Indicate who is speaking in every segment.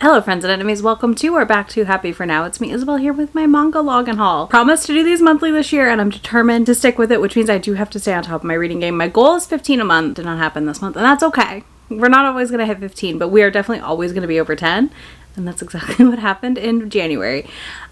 Speaker 1: Hello friends and enemies, welcome to or back to Happy For Now. It's me, Isabel, here with my manga log and haul. Promise to do these monthly this year and I'm determined to stick with it, which means I do have to stay on top of my reading game. My goal is 15 a month. Did not happen this month and that's okay. We're not always going to hit 15, but we are definitely always going to be over 10. And that's exactly what happened in January.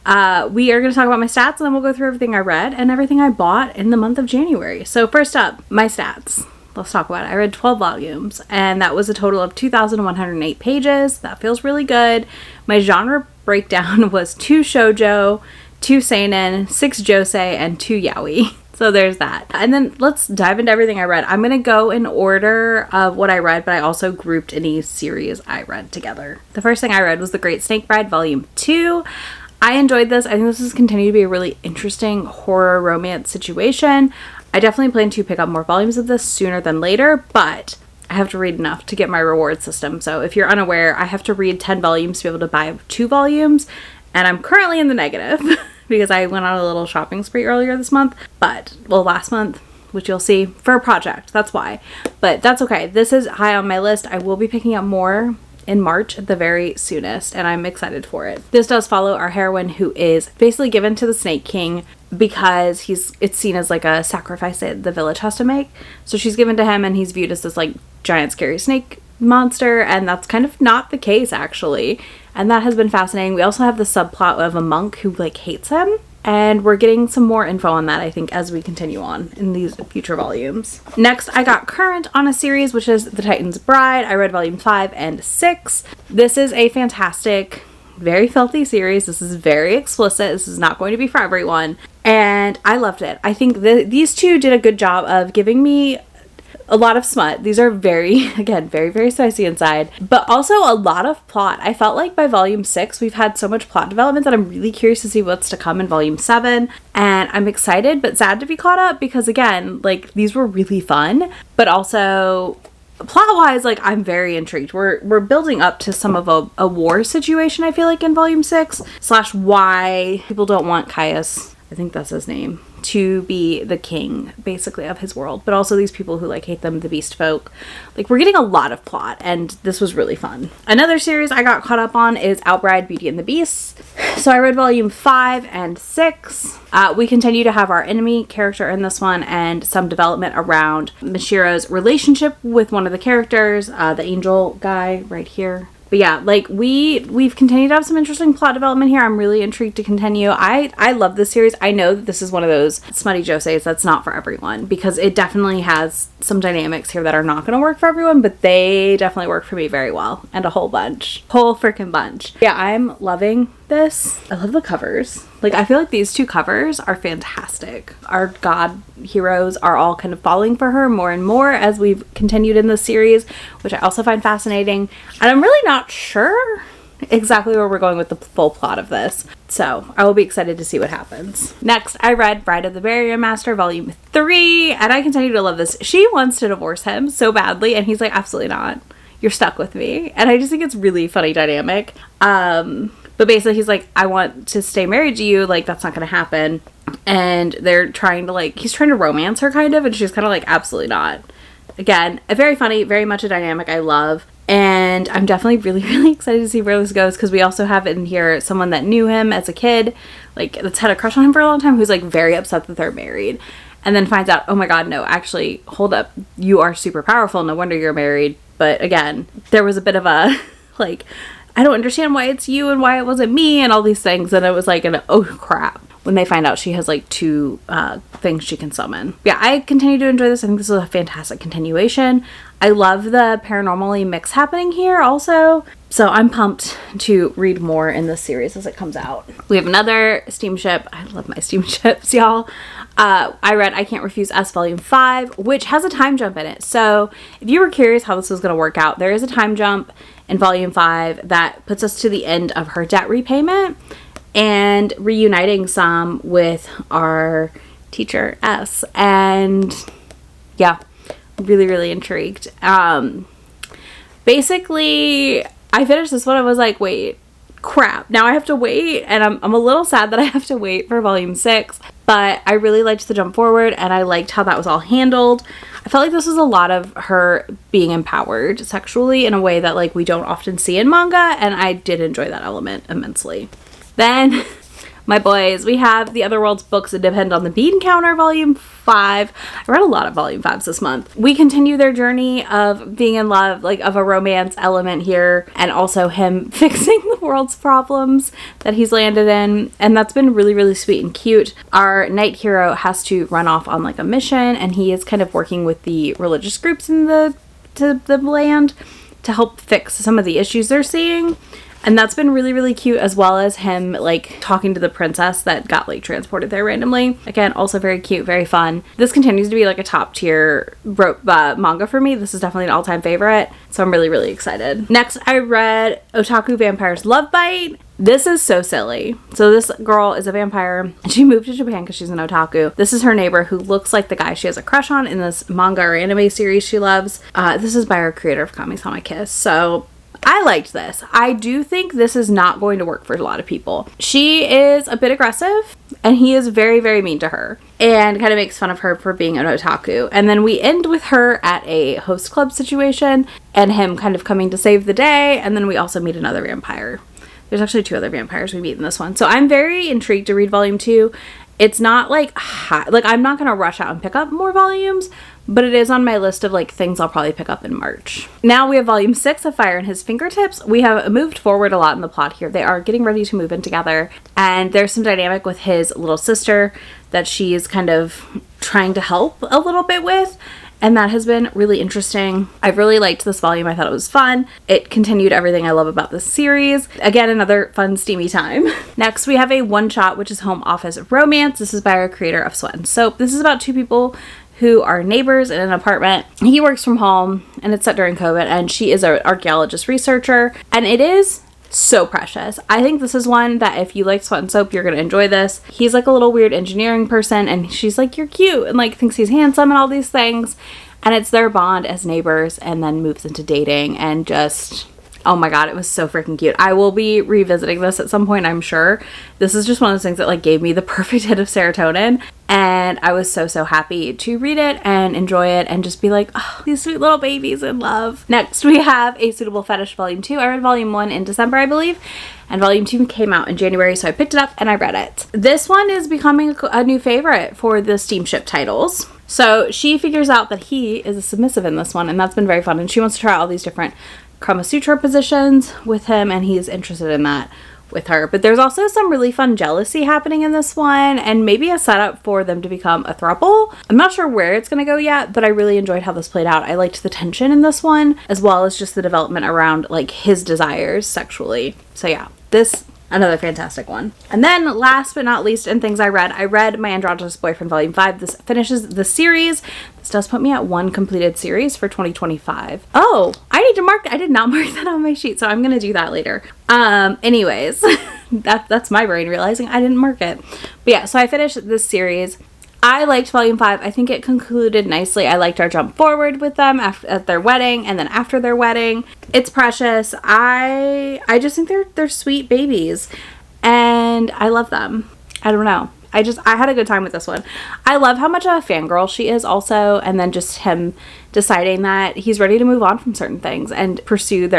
Speaker 1: We are going to talk about my stats and then we'll go through everything I read and everything I bought in the month of January. So first up, my stats. Let's talk about it. I read 12 volumes and that was a total of 2,108 pages. That feels really good. My genre breakdown was 2 shoujo, 2 seinen, 6 josei, and 2 yaoi. So there's that. And then let's dive into everything I read. I'm going to go in order of what I read, but I also grouped any series I read together. The first thing I read was The Great Snake Bride Volume 2. I enjoyed this. I think this has continued to be a really interesting horror romance situation. I definitely plan to pick up more volumes of this sooner than later, but I have to read enough to get my reward system. So if you're unaware, I have to read 10 volumes to be able to buy 2 volumes, and I'm currently in the negative because I went on a little shopping spree earlier this month, last month, which you'll see, for a project. That's why. But that's okay. This is high on my list. I will be picking up more in March at the very soonest, and I'm excited for it. This does follow our heroine, who is basically given to the Snake King because it's seen as like a sacrifice that the village has to make. So she's given to him and he's viewed as this like giant scary snake monster, and that's kind of not the case actually. And that has been fascinating. We also have the subplot of a monk who like hates him, and we're getting some more info on that, I think, as we continue on in these future volumes. Next, I got current on a series, which is The Titan's Bride. I read volume 5 and 6. This is a fantastic, very filthy series. This is very explicit. This is not going to be for everyone. And I loved it. I think these two did a good job of giving me a lot of smut. These are very, very spicy inside, but also a lot of plot. I felt like by volume 6, we've had so much plot development that I'm really curious to see what's to come in volume 7. And I'm excited, but sad to be caught up because again, like these were really fun, but also plot-wise, like I'm very intrigued. We're building up to some of a war situation, I feel like, in volume 6 / why people don't want Caius, I think that's his name, to be the king basically of his world, but also these people who like hate them, the beast folk. Like we're getting a lot of plot and this was really fun. Another series I got caught up on is Outbride Beauty and the Beast. So I read volume 5 and 6. We continue to have our enemy character in this one and some development around Mishiro's relationship with one of the characters, the angel guy right here. But yeah, like we've continued to have some interesting plot development here. I'm really intrigued to continue. I love this series. I know that this is one of those smutty joseis that's not for everyone because it definitely has some dynamics here that are not going to work for everyone, but they definitely work for me very well, and a whole freaking bunch. Yeah, I'm loving this. I love the covers. Like I feel like these 2 covers are fantastic. Our god heroes are all kind of falling for her more and more as we've continued in this series, which I also find fascinating. And I'm really not sure exactly where we're going with the full plot of this, so I will be excited to see what happens. Next, I read Bride of the Barrier Master Volume 3, and I continue to love this. She wants to divorce him so badly, and he's like, absolutely not. You're stuck with me. And I just think it's really funny dynamic. But basically he's like, I want to stay married to you. Like, that's not going to happen. And they're trying to he's trying to romance her kind of, and she's kind of like, absolutely not. Again, a very funny, very much a dynamic I love. And I'm definitely really, really excited to see where this goes because we also have in here someone that knew him as a kid, like that's had a crush on him for a long time, who's like very upset that they're married, and then finds out, oh my god, no, actually, hold up, you are super powerful, no wonder you're married. But again, there was a bit of a like, I don't understand why it's you and why it wasn't me and all these things, and it was like an oh crap when they find out she has like 2 things she can summon. Yeah, I continue to enjoy this. I think this is a fantastic continuation. I love the paranormally mix happening here also. So I'm pumped to read more in this series as it comes out. We have another steamship. I love my steamships, y'all. I read I Can't Refuse Us Volume 5, which has a time jump in it. So if you were curious how this was going to work out, there is a time jump in Volume 5 that puts us to the end of her debt repayment and reuniting some with our teacher S. And yeah, really, really intrigued. Basically, I finished this one. I was like, wait, crap. Now I have to wait. And I'm a little sad that I have to wait for Volume 6. But I really liked the jump forward and I liked how that was all handled. I felt like this was a lot of her being empowered sexually in a way that like we don't often see in manga, and I did enjoy that element immensely. Then my boys, we have The Other World's Books That Depend on the Bean Counter, Volume 5. I read a lot of Volume 5s this month. We continue their journey of being in love, like of a romance element here, and also him fixing the world's problems that he's landed in, and that's been really, really sweet and cute. Our knight hero has to run off on like a mission, and he is kind of working with the religious groups in the land to help fix some of the issues they're seeing. And that's been really, really cute, as well as him, like, talking to the princess that got, like, transported there randomly. Again, also very cute, very fun. This continues to be, like, a top-tier manga for me. This is definitely an all-time favorite, so I'm really, really excited. Next, I read Otaku Vampire's Love Bite. This is so silly. So this girl is a vampire, and she moved to Japan because she's an otaku. This is her neighbor who looks like the guy she has a crush on in this manga or anime series she loves. This is by our creator of Kami-sama Kiss, so I liked this. I do think this is not going to work for a lot of people. She is a bit aggressive, and he is very, very mean to her and kind of makes fun of her for being an otaku. And then we end with her at a host club situation and him kind of coming to save the day, and then we also meet another vampire. There's actually 2 other vampires we meet in this one. So I'm very intrigued to read volume 2. It's not like I'm not going to rush out and pick up more volumes, but it is on my list of like things I'll probably pick up in March. Now we have volume 6 of Fire in His Fingertips. We have moved forward a lot in the plot here. They are getting ready to move in together, and there's some dynamic with his little sister that she is kind of trying to help a little bit with. And that has been really interesting. I've really liked this volume. I thought it was fun. It continued everything I love about this series. Again, another fun, steamy time. Next, we have a one-shot, which is Home Office Romance. This is by our creator of Sweat and Soap. This is about 2 people who are neighbors in an apartment. He works from home, and it's set during COVID, and she is an archaeologist researcher, and it is so precious. I think this is one that if you like Sweat and Soap, you're gonna enjoy this. He's like a little weird engineering person, and she's like, you're cute, and like thinks he's handsome and all these things, and it's their bond as neighbors, and then moves into dating, and just, oh my god, it was so freaking cute. I will be revisiting this at some point, I'm sure. This is just one of those things that like gave me the perfect hit of serotonin, and I was so happy to read it and enjoy it and just be like, oh, these sweet little babies in love. Next, we have A Suitable Fetish Volume 2. I read Volume 1 in December, I believe, and Volume 2 came out in January, so I picked it up and I read it. This one is becoming a new favorite for the steamship titles. So she figures out that he is a submissive in this one, and that's been very fun, and she wants to try all these different Kama Sutra positions with him, and he's interested in that with her. But there's also some really fun jealousy happening in this one, and maybe a setup for them to become a throuple. I'm not sure where it's going to go yet, but I really enjoyed how this played out. I liked the tension in this one, as well as just the development around like his desires sexually. So yeah, this another fantastic one. And then last but not least in things I read My Androgynous Boyfriend Volume 5. This finishes the series. This does put me at 1 completed series for 2025. Oh, I need to mark, I did not mark that on my sheet, so I'm gonna do that later. Anyways, that's my brain realizing I didn't mark it. But yeah, so I finished this series. I liked Volume 5. I think it concluded nicely. I liked our jump forward with them at their wedding, and then after their wedding. It's precious. I just think they're sweet babies, and I love them. I don't know. I had a good time with this one. I love how much of a fangirl she is also, and then just him deciding that he's ready to move on from certain things and pursue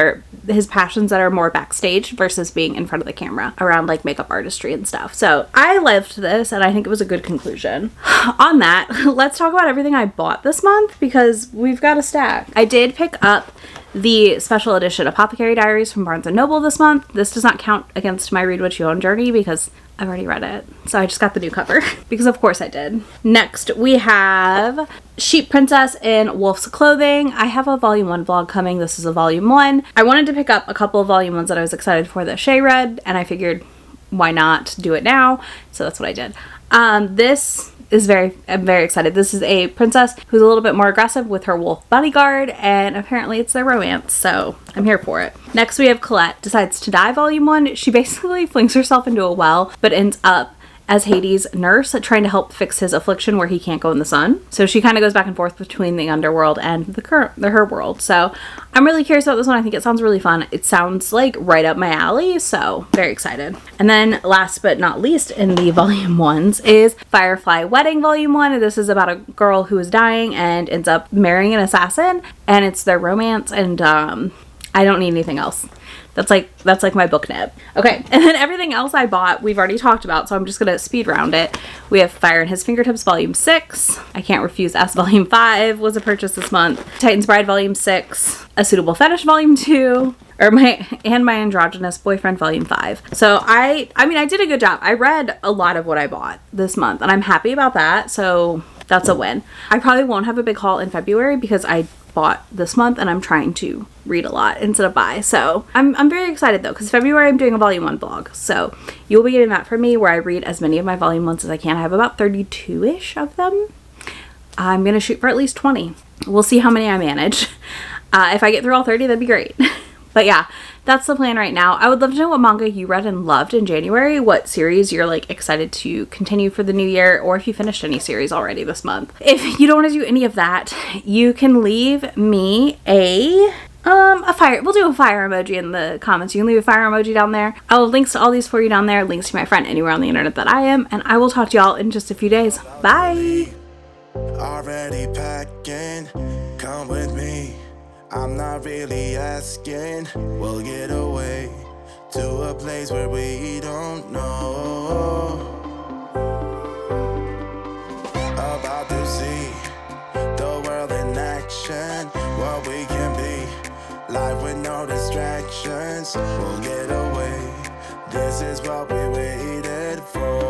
Speaker 1: his passions that are more backstage versus being in front of the camera around like makeup artistry and stuff. So I loved this, and I think it was a good conclusion. On that, let's talk about everything I bought this month, because we've got a stack. I did pick up the special edition Apothecary Diaries from Barnes & Noble this month. This does not count against my Read What You Own journey because I've already read it. So I just got the new cover because of course I did. Next, we have Sheep Princess in Wolf's Clothing. I have a volume 1 vlog coming. This is a volume 1. I wanted to pick up a couple of volume 1s that I was excited for that Shay read, and I figured why not do it now? So that's what I did. I'm very excited. This is a princess who's a little bit more aggressive with her wolf bodyguard, and apparently it's their romance, so I'm here for it. Next, we have Colette Decides to Die Volume 1. She basically flings herself into a well, but ends up as Hades' nurse, trying to help fix his affliction where he can't go in the sun. So she kind of goes back and forth between the underworld and her world. So I'm really curious about this one. I think it sounds really fun. It sounds like right up my alley, so very excited. And then last but not least in the volume ones is Firefly Wedding Volume 1. This is about a girl who is dying and ends up marrying an assassin, and it's their romance, and I don't need anything else. That's like my book nib. Okay, and then everything else I bought, we've already talked about, so I'm just gonna speed round it. We have Fire in His Fingertips Volume 6. I Can't Refuse S Volume 5 was a purchase this month. Titan's Bride Volume 6. A Suitable Fetish Volume 2. My Androgynous Boyfriend Volume 5. So I mean, I did a good job. I read a lot of what I bought this month, and I'm happy about that, so that's a win. I probably won't have a big haul in February because I bought this month and I'm trying to read a lot instead of buy. So I'm very excited though, because February I'm doing a volume 1 blog. So you'll be getting that from me, where I read as many of my volume 1s as I can. I have about 32-ish of them. I'm going to shoot for at least 20. We'll see how many I manage. If I get through all 30, that'd be great. But yeah, that's the plan right now. I would love to know what manga you read and loved in January, what series you're like excited to continue for the new year, or if you finished any series already this month. If you don't want to do any of that, you can leave me a fire. We'll do a fire emoji in the comments. You can leave a fire emoji down there. I'll have links to all these for you down there, links to my friend anywhere on the internet that I am, and I will talk to y'all in just a few days. Bye!
Speaker 2: Already packing, come with me. I'm not really asking. We'll get away to a place where we don't know. About to see the world in action, what we can be. Life with no distractions. We'll get away. This is what we waited for.